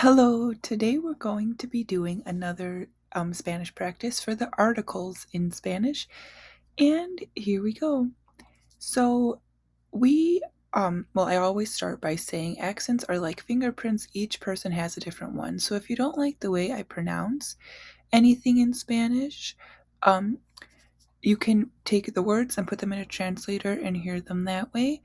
Hello, today we're going to be doing another Spanish practice for the articles in Spanish. And here we go. So, I always start by saying accents are like fingerprints, each person has a different one. So, if you don't like the way I pronounce anything in Spanish, um, you can take the words and put them in a translator and hear them that way.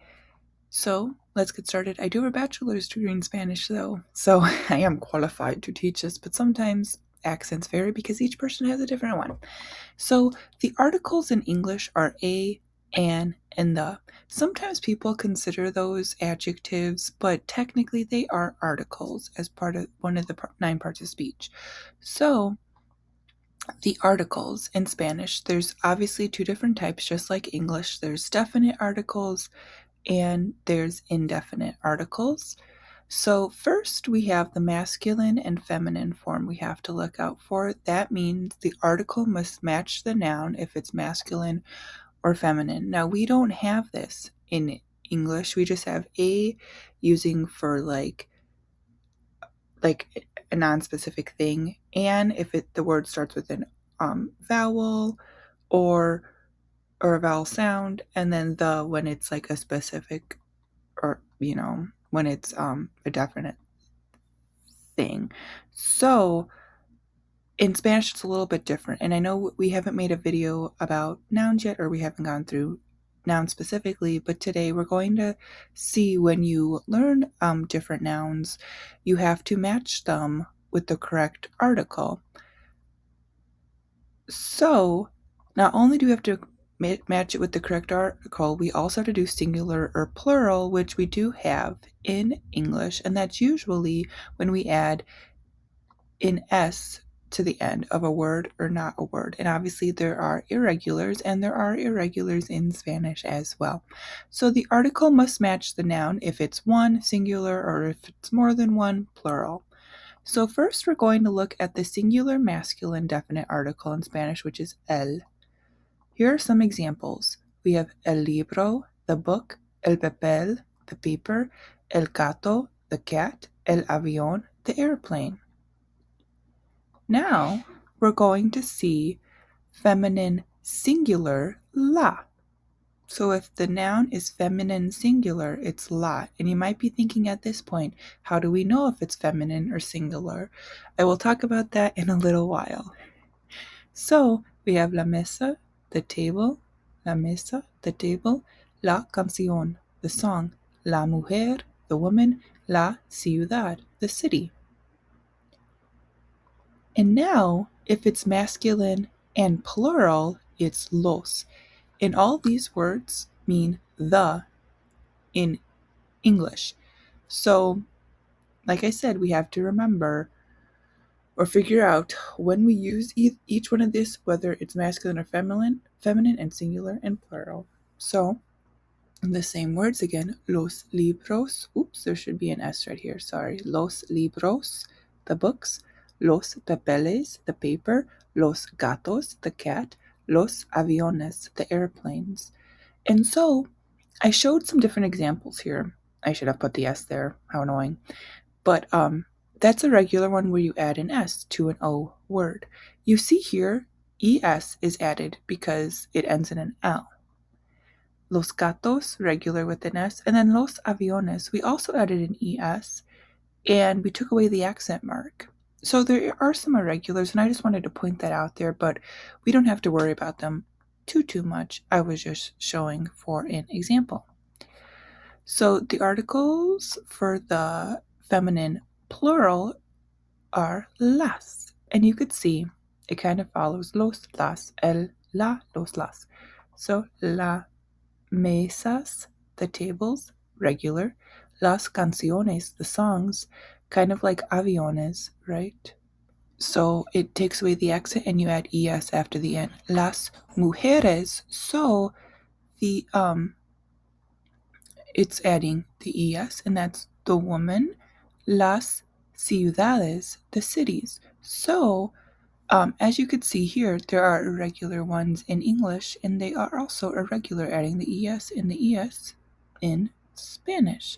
So let's get started. I do have a bachelor's degree in Spanish, though, so I am qualified to teach this, but sometimes accents vary because each person has a different one. So the articles in English are a, an, and the. Sometimes people consider those adjectives, but technically they are articles as part of one of the 9 parts of speech. So the articles in Spanish, there's obviously 2 different types, just like English. There's definite articles and there's indefinite articles. So, first we have the masculine and feminine form we have to look out for. That means the article must match the noun if it's masculine or feminine. Now, we don't have this in English. We just have a using for like a non-specific thing, and if the word starts with an vowel or a vowel sound, and then the when it's like a specific, or when it's a definite thing. So in Spanish it's a little bit different, and I know we haven't made a video about nouns yet, or we haven't gone through nouns specifically, but today we're going to see when you learn different nouns, you have to match them with the correct article. So not only do we have to match it with the correct article, we also have to do singular or plural, which we do have in English, and that's usually when we add an S to the end of a word or not a word. And obviously there are irregulars, and there are irregulars in Spanish as well. So the article must match the noun if it's one, singular, or if it's more than one, plural. So first we're going to look at the singular masculine definite article in Spanish, which is el. Here are some examples. We have el libro, the book, el papel, the paper, el gato, the cat, el avión, the airplane. Now we're going to see feminine singular la. So if the noun is feminine singular, it's la. And you might be thinking at this point, how do we know if it's feminine or singular? I will talk about that in a little while. So we have la mesa, the table, la mesa, the table, la canción, the song, la mujer, the woman, la ciudad, the city. And now, if it's masculine and plural, it's los. And all these words mean the in English. So, like I said, we have to remember or figure out when we use each one of this, whether it's masculine or feminine and singular and plural. So, the same words again, los libros. Oops, there should be an S right here. Sorry. Los libros, the books. Los papeles, the paper. Los gatos, the cat. Los aviones, the airplanes. And so I showed some different examples here. I should have put the S there. How annoying. But that's a regular one where you add an S to an O word. You see here, ES is added because it ends in an L. Los gatos, regular with an S, and then los aviones, we also added an ES, and we took away the accent mark. So there are some irregulars, and I just wanted to point that out there, but we don't have to worry about them too much. I was just showing for an example. So the articles for the feminine plural are las, and you could see it kind of follows los, las, el, la, los, las. So la mesas, the tables, regular. Las canciones, the songs, kind of like aviones, right? So it takes away the accent and you add es after the end. Las mujeres, so the it's adding the es, and that's the woman. Las ciudades, the cities. So as you could see here, there are irregular ones in English, and they are also irregular, adding the ES and the ES in Spanish.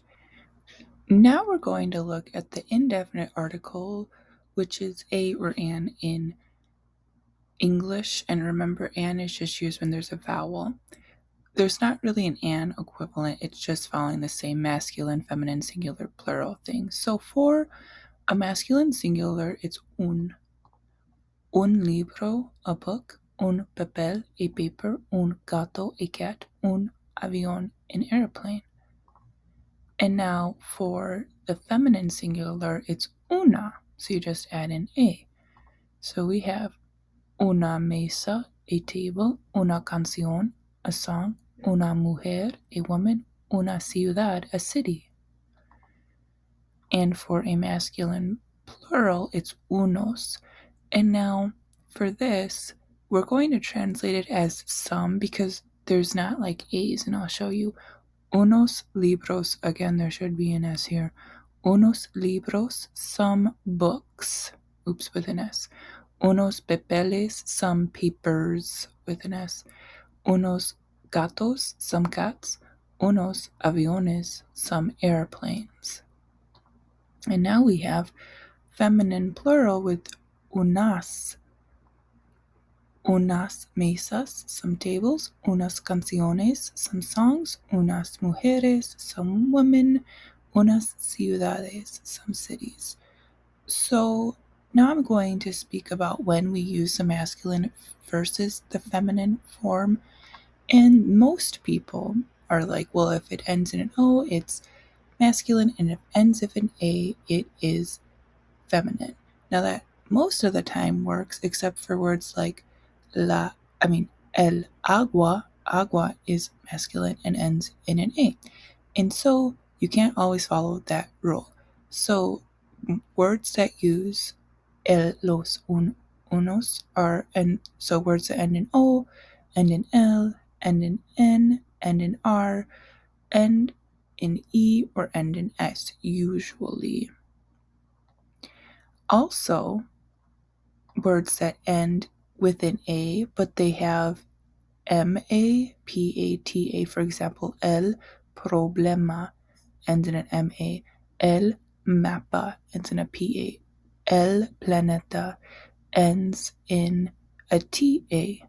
Now we're going to look at the indefinite article, which is a or an in English. And remember, an is just used when there's a vowel. There's not really an equivalent, it's just following the same masculine, feminine, singular, plural thing. So for a masculine singular, it's un libro, a book, un papel, a paper, un gato, a cat, un avión, an airplane. And now for the feminine singular, it's una, so you just add an a. So we have una mesa, a table, una canción, a song, una mujer, a woman, una ciudad, a city. And for a masculine plural, it's unos. And now for this, we're going to translate it as some because there's not like A's, and I'll show you. Unos libros, again, there should be an S here. Unos libros, some books, oops, with an S. Unos papeles, some papers, with an S. Unos gatos, some cats. Unos aviones, some airplanes. And now we have feminine plural with unas. Unas mesas, some tables. Unas canciones, some songs. Unas mujeres, some women. Unas ciudades, some cities. So now I'm going to speak about when we use the masculine versus the feminine form. And most people are like, well, if it ends in an O, it's masculine, and if it ends with an A, it is feminine. Now that most of the time works, except for words like el agua. Agua is masculine and ends in an A. And so you can't always follow that rule. So words that use los, unos are, and so words that end in O, end in L, end in N, end in R, end in E, or end in S, usually. Also, words that end with an A, but they have M-A, P-A-T-A, for example, el problema ends in an M-A, el mapa ends in a P-A, el planeta ends in a T-A,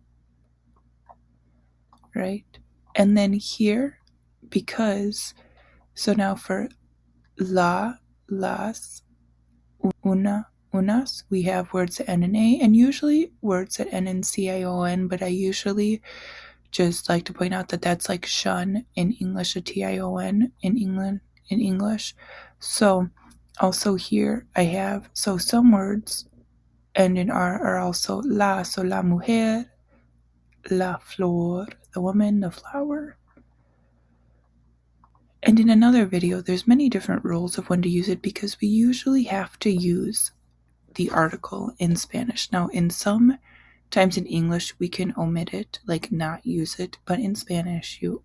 right? And then here, because, so now for las, unas, we have words that end in A, and usually words that end in C-I-O-N, but I usually just like to point out that that's like shun in English, a T-I-O-N in English. So also here I have, so some words end in R are also la, so la mujer, la flor, the woman, the flower. And in another video, there's many different rules of when to use it because we usually have to use the article in Spanish. Now, in some times in English, we can omit it, like not use it, but in Spanish, you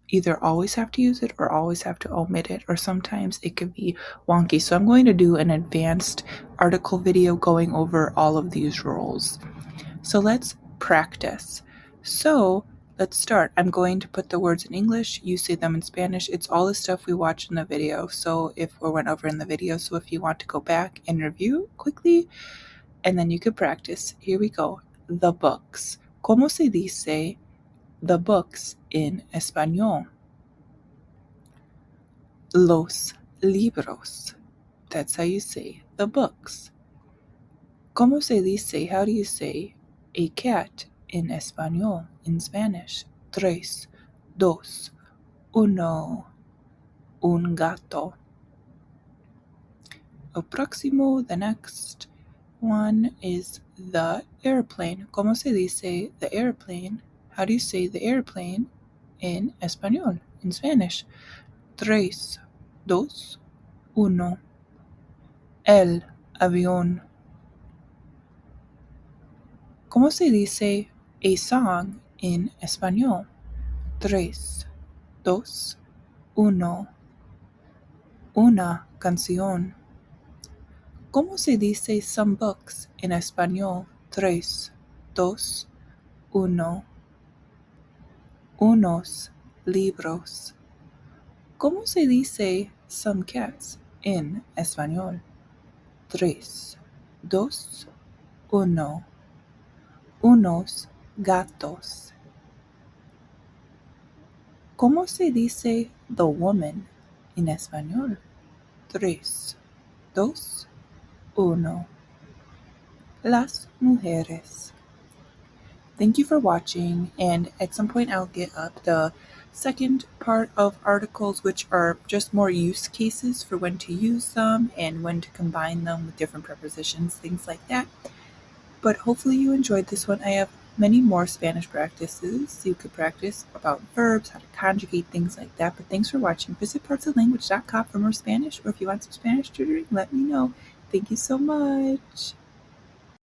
either always have to use it or always have to omit it, or sometimes it could be wonky. So I'm going to do an advanced article video going over all of these rules. So let's practice. So let's start. I'm going to put the words in English, you say them in Spanish. It's all the stuff we watched in the video, so if we went over in the video, so if you want to go back and review quickly, and then you could practice. Here we go. The books. ¿Cómo se dice the books in español? Los libros. That's how you say the books. ¿Cómo se dice, how do you say a cat in español, in Spanish? Tres, dos, uno, un gato. El próximo, the next one is the airplane. ¿Cómo se dice the airplane? How do you say the airplane in español, in Spanish? Tres, dos, uno. El avión. ¿Cómo se dice a song in español? Tres, dos, uno. Una canción. ¿Cómo se dice some books in español? Tres, dos, uno. Unos libros. ¿Cómo se dice Some cats in español. Tres, dos, uno. Unos gatos. ¿Cómo se dice the woman en español? Tres, dos, uno. Las mujeres. Thank you for watching, and at some point I'll get up the second part of articles, which are just more use cases for when to use them and when to combine them with different prepositions, things like that. But hopefully you enjoyed this one. I have many more Spanish practices you could practice about verbs, how to conjugate, things like that. But thanks for watching. Visit partsoflanguage.com for more Spanish, or if you want some Spanish tutoring, let me know. Thank you so much.